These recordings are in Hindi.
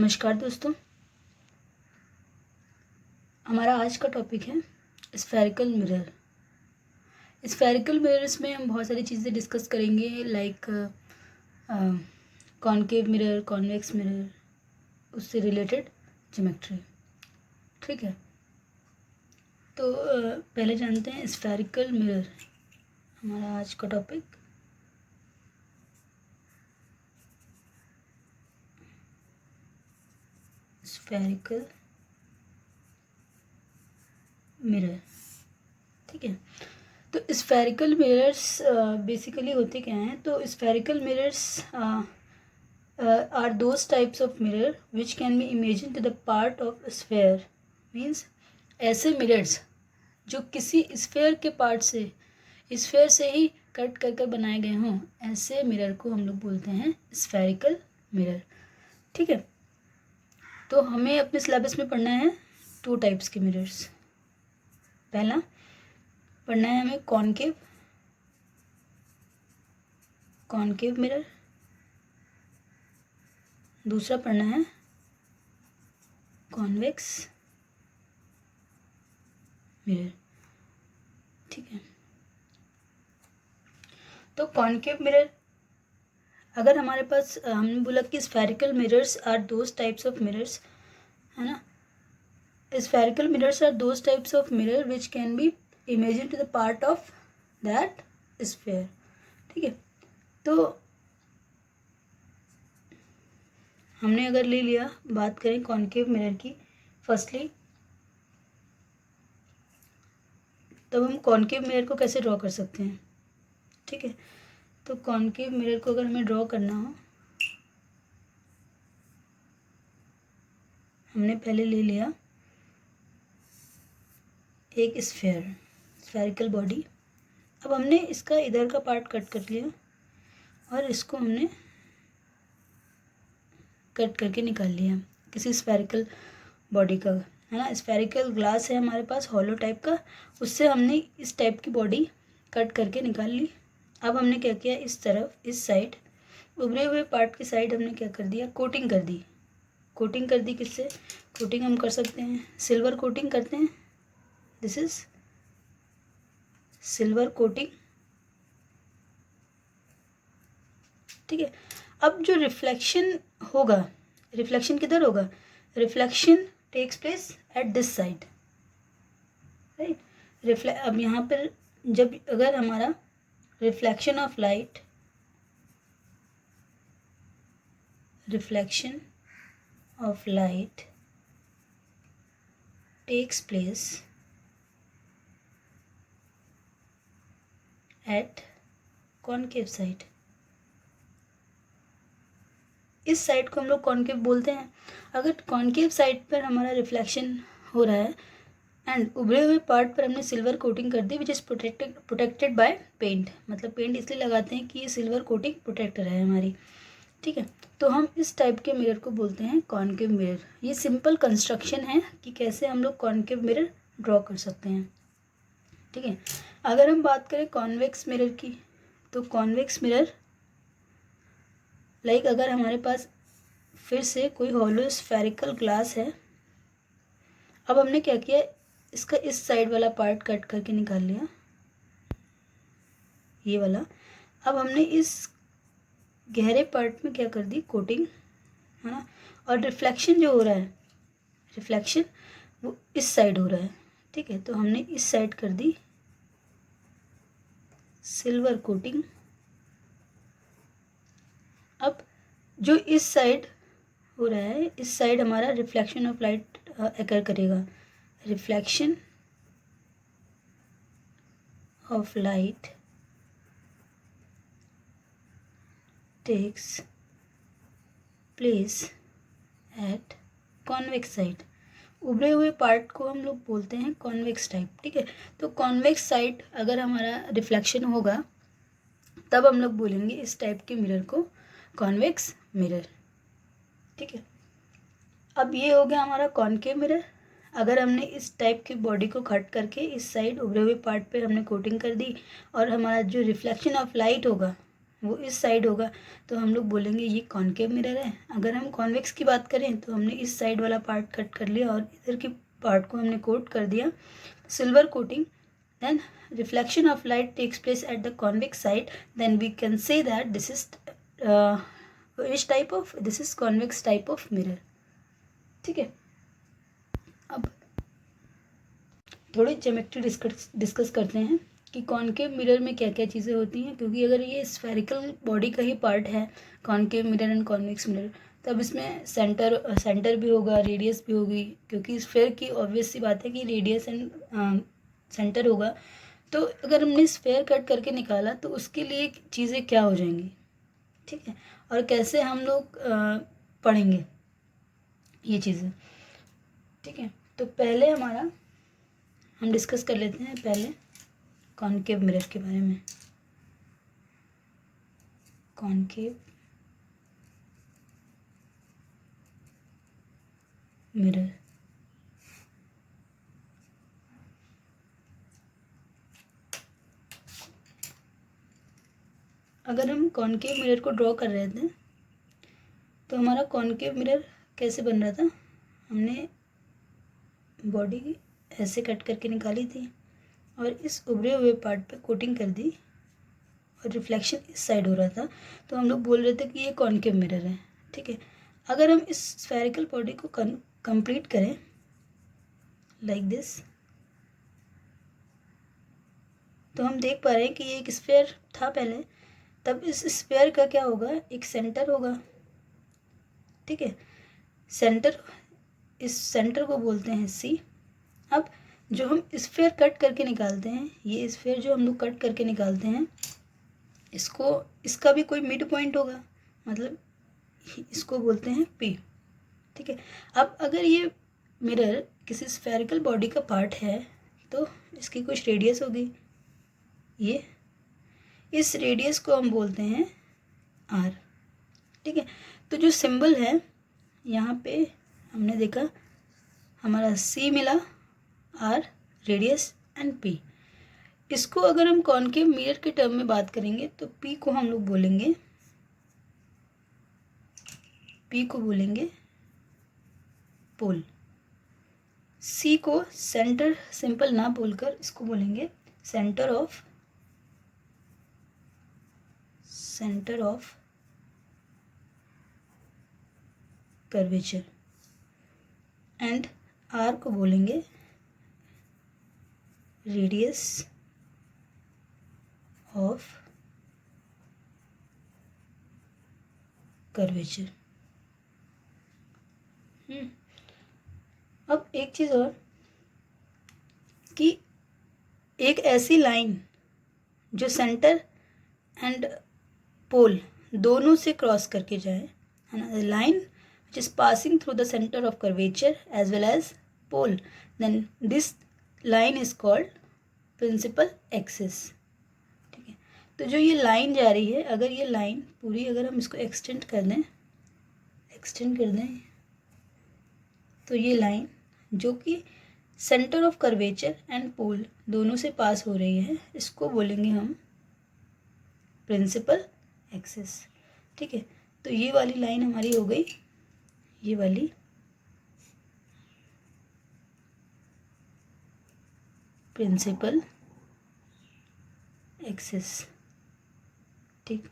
नमस्कार दोस्तों, हमारा आज का टॉपिक है स्फेरिकल मिरर। स्फेरिकल मिरर्स में हम बहुत सारी चीज़ें डिस्कस करेंगे, like concave mirror, convex mirror, उससे रिलेटेड ज्योमेट्री। ठीक है, तो पहले जानते हैं स्फेरिकल मिरर, हमारा आज का टॉपिक। स्फेरिकल मिरर, ठीक है। तो स्फेरिकल मिरर्स बेसिकली होते क्या हैं? तो spherical mirrors are those types of mirror which can be imagine to the part of sphere. Means ऐसे मिरर्स जो किसी स्फेयर के पार्ट से, स्फेयर से ही कट कर कर बनाए गए हों, ऐसे मिरर को हम लोग बोलते हैं स्फेरिकल मिरर। ठीक है, तो हमें अपने सिलेबस में पढ़ना है 2 टाइप्स के मिरर्स। पहला पढ़ना है हमें कॉनकेव मिरर। दूसरा पढ़ना है कॉन्वेक्स मिरर। ठीक है, तो कॉनकेव मिरर, अगर हमारे पास हमने बोला कि spherical mirrors are those types of mirrors, है ना। Spherical mirrors are those types of mirror which can be imagine to the part of that sphere. ठीक है, तो हमने अगर ले लिया, बात करें कॉनकेव मिरर की फर्स्टली, तब हम कॉनकेव मिरर को कैसे ड्रॉ कर सकते हैं? ठीक है, तो कॉनकेव मिरर को अगर हमें ड्रॉ करना हो, हमने पहले ले लिया एक स्फेरिकल बॉडी। अब हमने इसका इधर का पार्ट कट कर लिया और इसको हमने कट करके निकाल लिया किसी स्फेरिकल बॉडी का, है ना। स्फेरिकल ग्लास है हमारे पास, हॉलो टाइप का, उससे हमने इस टाइप की बॉडी कट करके निकाल ली। अब हमने क्या किया, इस तरफ, इस साइड, उभरे हुए पार्ट की साइड हमने क्या कर दिया, कोटिंग कर दी। कोटिंग कर दी किससे? कोटिंग हम कर सकते हैं, सिल्वर कोटिंग करते हैं। This is silver coating. ठीक है, अब जो रिफ्लेक्शन होगा, रिफ्लेक्शन किधर होगा? Reflection takes place at this side, right. अब यहाँ पर जब अगर हमारा reflection of light, takes place at concave side, इस साइड को हम लोग कॉनकेव बोलते हैं। अगर कॉनकेव साइड पर हमारा रिफ्लेक्शन हो रहा है एंड उभरे हुए पार्ट पर हमने सिल्वर कोटिंग कर दी, which is protected by paint. मतलब पेंट इसलिए लगाते हैं कि ये सिल्वर कोटिंग प्रोटेक्टर है हमारी। ठीक है, तो हम इस टाइप के मिरर को बोलते हैं कॉनकेव मिरर। ये सिंपल कंस्ट्रक्शन है कि कैसे हम लोग कॉनकेव मिरर ड्रॉ कर सकते हैं। ठीक है, अगर हम बात करें कॉन्वेक्स मिरर की, तो कॉन्वेक्स मिरर लाइक अगर हमारे पास फिर से कोई हॉलो स्फेरिकल ग्लास है। अब हमने क्या किया, इसका इस साइड वाला पार्ट कट करके निकाल लिया, ये वाला। अब हमने इस गहरे पार्ट में क्या कर दी, कोटिंग, है ना। और रिफ्लेक्शन जो हो रहा है, रिफ्लेक्शन वो इस साइड हो रहा है। ठीक है, तो हमने इस साइड कर दी सिल्वर कोटिंग। अब जो इस साइड हो रहा है, इस साइड हमारा रिफ्लेक्शन ऑफ लाइट अकर करेगा। Reflection of light takes place at convex side. उभरे हुए पार्ट को हम लोग बोलते हैं कॉन्वेक्स टाइप। ठीक है, तो कॉन्वेक्स साइड अगर हमारा रिफ्लेक्शन होगा, तब हम लोग बोलेंगे इस टाइप के मिरर को कॉन्वेक्स मिरर। ठीक है, अब ये हो गया हमारा कॉनकेव मिरर। अगर हमने इस टाइप की बॉडी को कट करके इस साइड उभरे हुए पार्ट पे हमने कोटिंग कर दी और हमारा जो रिफ्लेक्शन ऑफ लाइट होगा, वो इस साइड होगा, तो हम लोग बोलेंगे ये कॉनकेव मिरर है। अगर हम कॉन्वेक्स की बात करें तो हमने इस साइड वाला पार्ट कट कर लिया और इधर की पार्ट को हमने कोट कर दिया silver coating, then reflection of light takes place at the convex side, then we can say that this is this is convex type of mirror। ठीक है, अब थोड़ी ज्योमेट्री डिस्कस करते हैं कि कॉनकेव मिरर में क्या क्या चीज़ें होती हैं, क्योंकि अगर ये स्फेरिकल बॉडी का ही पार्ट है concave mirror and convex mirror, तब इसमें सेंटर भी होगा, रेडियस भी होगी, क्योंकि स्फेयर की ऑब्वियस सी बात है कि रेडियस एंड सेंटर होगा। तो अगर हमने स्फेयर कट करके निकाला तो उसके लिए चीज़ें क्या हो जाएंगी, ठीक है, और कैसे हम लोग पढ़ेंगे ये चीज़ें। ठीक है, तो पहले हम डिस्कस कर लेते हैं पहले कॉनकेव मिरर के बारे में। कॉनकेव मिरर, अगर हम कॉनकेव मिरर को ड्रॉ कर रहे थे तो हमारा कॉनकेव मिरर कैसे बन रहा था, हमने बॉडी ऐसे कट करके निकाली थी और इस उभरे हुए पार्ट पे कोटिंग कर दी और रिफ्लेक्शन इस साइड हो रहा था, तो हम लोग बोल रहे थे कि ये कॉनकेव मिरर है। ठीक है, अगर हम इस स्फेरिकल बॉडी को कंप्लीट करें लाइक दिस, तो हम देख पा रहे हैं कि ये एक स्फेयर था पहले, तब इस स्फेयर का क्या होगा, एक सेंटर होगा। ठीक है, सेंटर, इस सेंटर को बोलते हैं सी। अब जो हम स्फेयर कट करके निकालते हैं, ये स्फेयर जो हम लोग कट करके निकालते हैं, इसका भी कोई मिड पॉइंट होगा, मतलब इसको बोलते हैं पी। ठीक है, अब अगर ये मिरर किसी स्फेरिकल बॉडी का पार्ट है तो इसकी कुछ रेडियस होगी, ये इस रेडियस को हम बोलते हैं आर। ठीक है, तो जो सिंबल है यहाँ पे हमने देखा, हमारा सी मिला, आर रेडियस एंड पी। इसको अगर हम कॉनकेव मिरर के टर्म में बात करेंगे तो पी को हम लोग बोलेंगे, पी को बोलेंगे पोल, सी को सेंटर सिंपल ना बोलकर इसको बोलेंगे centre of curvature, and R को बोलेंगे रेडियस ऑफ कर्वेचर। अब एक चीज़ और कि एक ऐसी लाइन जो सेंटर एंड पोल दोनों से क्रॉस करके जाए, है ना, line which is passing through the centre of curvature as well as pole, then this line is called principal axis. ठीक है, तो जो ये लाइन जा रही है, अगर ये लाइन पूरी, अगर हम इसको एक्सटेंड कर दें तो ये लाइन जो कि centre of curvature and pole दोनों से पास हो रही है, इसको बोलेंगे हम प्रिंसिपल एक्सिस। ठीक है, तो ये वाली लाइन हमारी हो गई, ये वाली प्रिंसिपल एक्सिस। ठीक,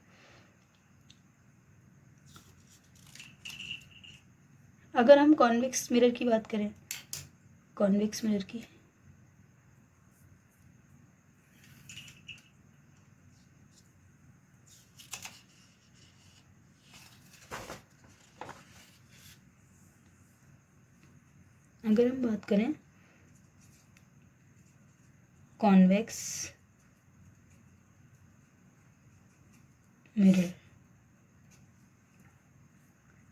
अगर हम कॉन्वेक्स मिरर की बात करें, कॉन्वेक्स मिरर की, अगर हम बात करें कॉन्वेक्स मिरर,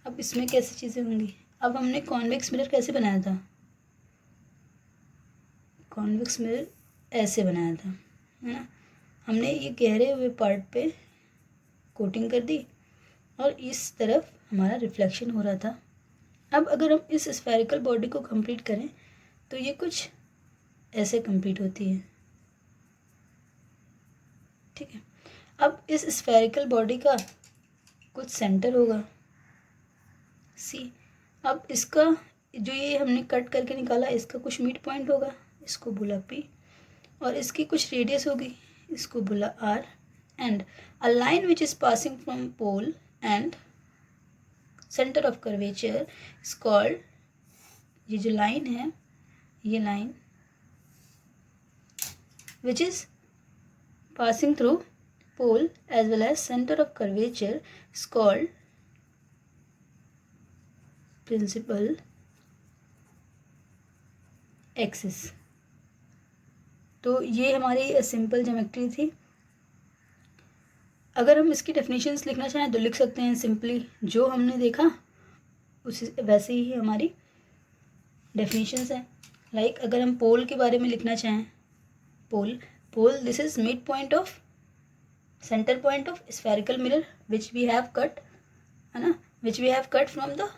अब इसमें कैसी चीज़ें होंगी। अब हमने कॉन्वेक्स मिरर कैसे बनाया था, कॉन्वेक्स मिरर ऐसे बनाया था, है ना, हमने ये गहरे हुए पार्ट पे कोटिंग कर दी और इस तरफ हमारा रिफ्लेक्शन हो रहा था। अब अगर हम इस स्फेरिकल बॉडी को कंप्लीट करें तो ये कुछ ऐसे कंप्लीट होती है। ठीक है, अब इस स्फेरिकल बॉडी का कुछ सेंटर होगा, सी। अब इसका जो ये हमने कट करके निकाला, इसका कुछ मिड पॉइंट होगा, इसको बोला पी, और इसकी कुछ रेडियस होगी, इसको बोला R, and a line which is passing from pole and centre of curvature is called, ये जो लाइन है, ये line which is passing through pole as well as centre of curvature is called principal axis. तो ये हमारी सिंपल ज्योमेट्री थी। अगर हम इसकी डेफिनेशंस लिखना चाहें तो लिख सकते हैं सिंपली, जो हमने देखा उसी वैसे ही हमारी डेफिनेशंस हैं। लाइक अगर हम पोल के बारे में लिखना चाहें, pole this is mid point of centre point of spherical mirror which we have cut, है ना, which we have cut from the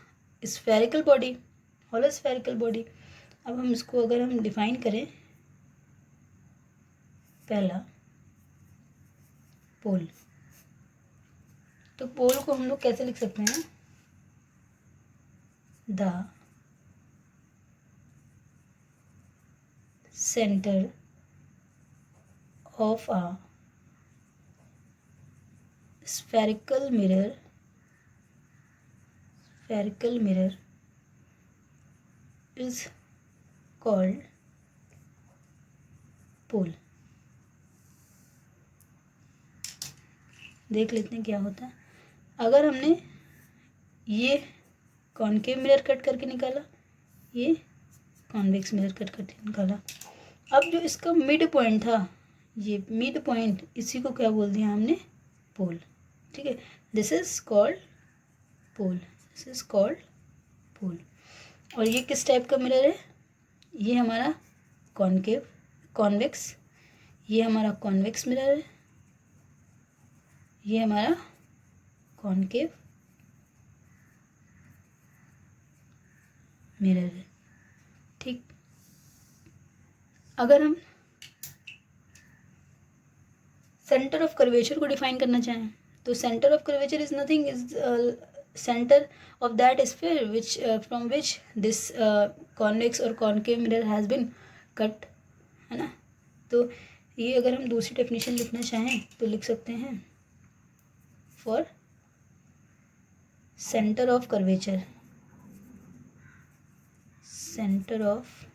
spherical body, hollow spherical body. अब हम इसको अगर हम डिफाइन करें, पहला पोल, तो पोल को हम लोग कैसे लिख सकते हैं, the centre of a spherical mirror is called pole। देख लेते हैं क्या होता है। अगर हमने ये कॉनकेव मिरर कट करके निकाला, ये कॉन्वेक्स मिरर कट करके निकाला, अब जो इसका मिड पॉइंट था, ये मिड पॉइंट, इसी को क्या बोल दिया हमने, पोल। ठीक है, this is called pole, this is called pole. और ये किस टाइप का मिरर है, ये हमारा कॉन्वेक्स, ये हमारा कॉन्वेक्स मिरर है, ये हमारा कॉनकेव मिरर है। ठीक, अगर हम सेंटर ऑफ कर्वेचर को डिफाइन करना चाहें तो centre of curvature is nothing, is centre of that sphere which from which this convex और concave mirror has been cut, है ना। तो ये अगर हम दूसरी डेफिनेशन लिखना चाहें तो लिख सकते हैं, for centre of curvature, centre of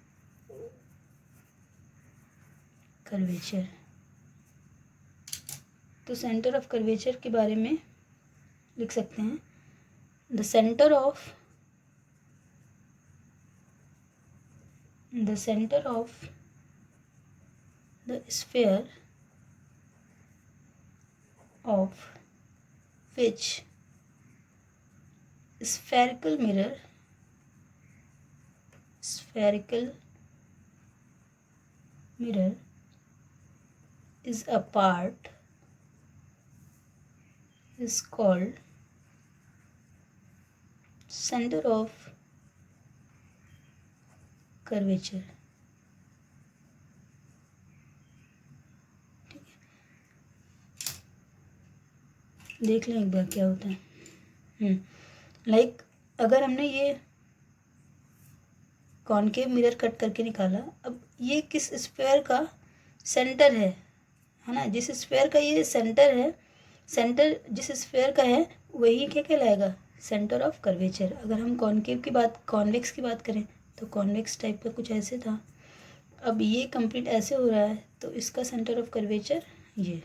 curvature, तो सेंटर ऑफ कर्वेचर के बारे में लिख सकते हैं, the centre of the sphere of which spherical mirror is a part is called center of curvature। देख लें एक बार क्या होता है। लाइक अगर हमने ये कॉनकेव मिरर कट करके निकाला, अब ये किस स्फेयर का सेंटर है ना, जिस स्फेयर का ये सेंटर है, सेंटर जिस स्फेयर का है वही क्या कहलाएगा, सेंटर ऑफ कर्वेचर। अगर हम कॉनकेव की बात, कॉन्वेक्स की बात करें तो कॉन्वेक्स टाइप का कुछ ऐसे था, अब ये कंप्लीट ऐसे हो रहा है, तो इसका सेंटर ऑफ कर्वेचर ये,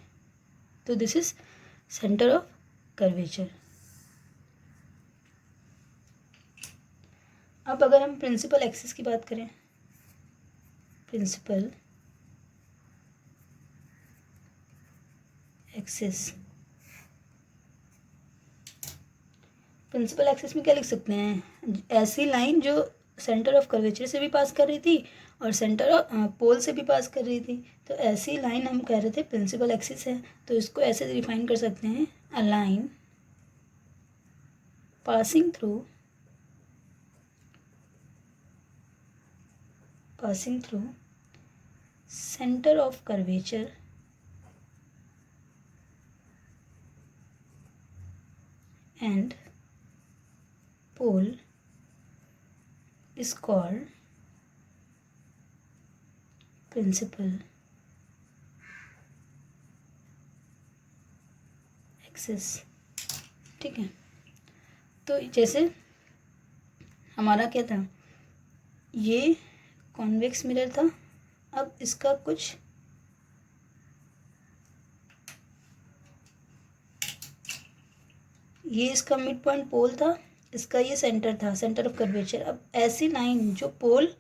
तो this is centre of curvature. अब अगर हम प्रिंसिपल एक्सिस की बात करें, प्रिंसिपल एक्सिस, प्रिंसिपल एक्सिस में क्या लिख सकते हैं, ऐसी लाइन जो सेंटर ऑफ कर्वेचर से भी पास कर रही थी और सेंटर ऑफ पोल से भी पास कर रही थी, तो ऐसी लाइन हम कह रहे थे प्रिंसिपल एक्सिस है। तो इसको ऐसे डिफाइन कर सकते हैं, a line passing through center of curvature and pole is called principal axis. ठीक है, तो जैसे हमारा क्या था, ये कॉन्वेक्स मिरर था, अब इसका कुछ ये इसका मिड पॉइंट पोल था, इसका ये सेंटर था, सेंटर ऑफ कर्वेचर। अब ऐसी लाइन जो pole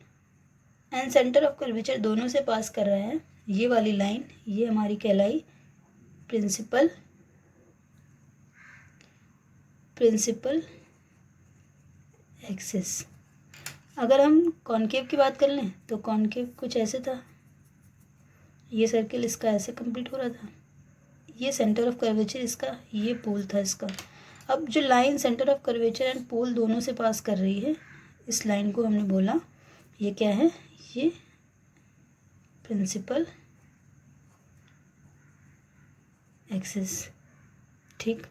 and centre of curvature दोनों से पास कर रहा है, ये वाली लाइन, ये हमारी कहलाई प्रिंसिपल एक्सिस। अगर हम कॉनकेव की बात कर लें तो कॉनकेव कुछ ऐसे था, ये सर्किल इसका ऐसे कंप्लीट हो रहा था, ये सेंटर ऑफ कर्वेचर इसका, ये पोल था इसका। अब जो line centre of curvature and pole दोनों से पास कर रही है, इस लाइन को हमने बोला ये क्या है, ये प्रिंसिपल एक्सिस। ठीक,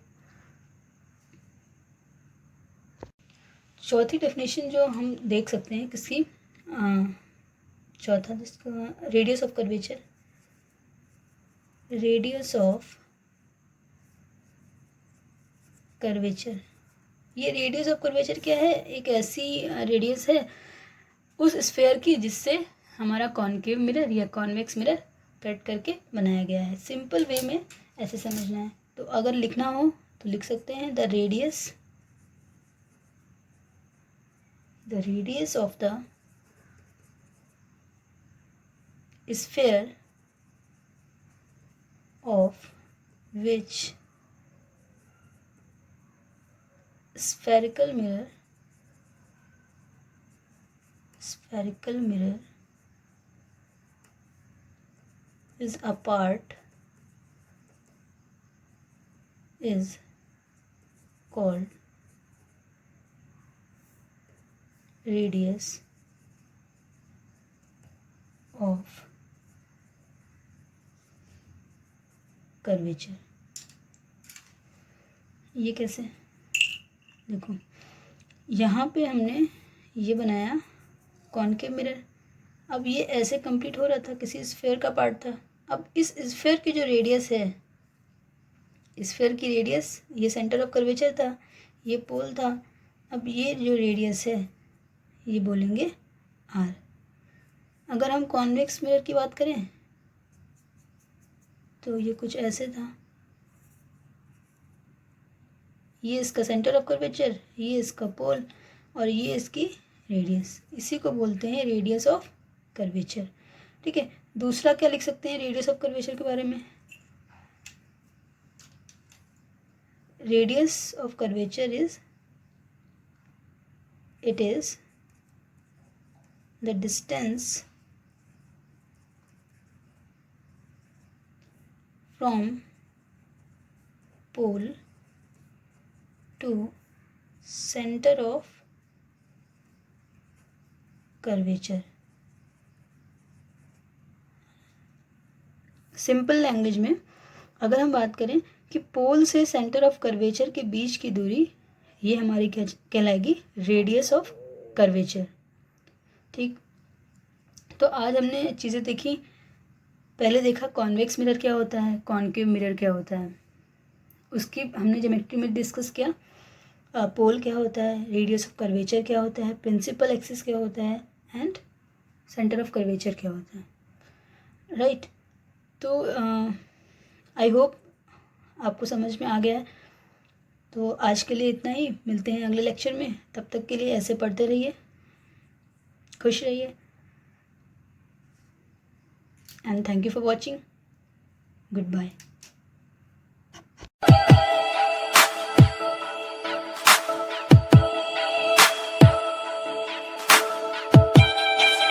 चौथी डेफिनेशन जो हम देख सकते हैं किसकी, चौथा जिसका radius of curvature. Radius of curvature, ये रेडियस ऑफ कर्वेचर क्या है, एक ऐसी रेडियस है उस स्फेयर की जिससे हमारा कॉनकेव मिरर या कॉन्वेक्स मिरर कट करके बनाया गया है। सिंपल वे में ऐसे समझना है, तो अगर लिखना हो तो लिख सकते हैं the radius of the sphere of which spherical mirror is a part is called radius of curvature. ये कैसे, देखो यहाँ पे हमने ये बनाया कॉनकेव मिरर, अब ये ऐसे कंप्लीट हो रहा था, किसी स्फेयर का पार्ट था। अब इस स्फेयर की जो रेडियस है, स्फेयर की रेडियस, ये सेंटर ऑफ कर्वेचर था, ये पोल था, अब ये जो रेडियस है ये बोलेंगे r। अगर हम कॉन्वेक्स मिरर की बात करें तो ये कुछ ऐसे था, ये इसका सेंटर ऑफ कर्वेचर, ये इसका पोल और ये इसकी रेडियस, इसी को बोलते हैं रेडियस ऑफ कर्वेचर। ठीक है, दूसरा क्या लिख सकते हैं रेडियस ऑफ कर्वेचर के बारे में, radius of curvature is it is the distance from pole to center of curvature। Simple language में अगर हम बात करें कि पोल से सेंटर ऑफ कर्वेचर के बीच की दूरी, ये हमारी क्या कहलाएगी, रेडियस ऑफ कर्वेचर। ठीक, तो आज हमने चीज़ें देखी, पहले देखा कॉन्वेक्स मिरर क्या होता है, कॉनकेव मिरर क्या होता है, उसकी हमने ज्योमेट्री में डिस्कस किया, पोल क्या होता है, रेडियस ऑफ कर्वेचर क्या होता है, प्रिंसिपल एक्सिस क्या होता है एंड सेंटर ऑफ कर्वेचर क्या होता है। राइट, तो आई होप आपको समझ में आ गया है। तो आज के लिए इतना ही, मिलते हैं अगले लेक्चर में, तब तक के लिए ऐसे पढ़ते रहिए, खुश रहिए and thank you for watching, good bye.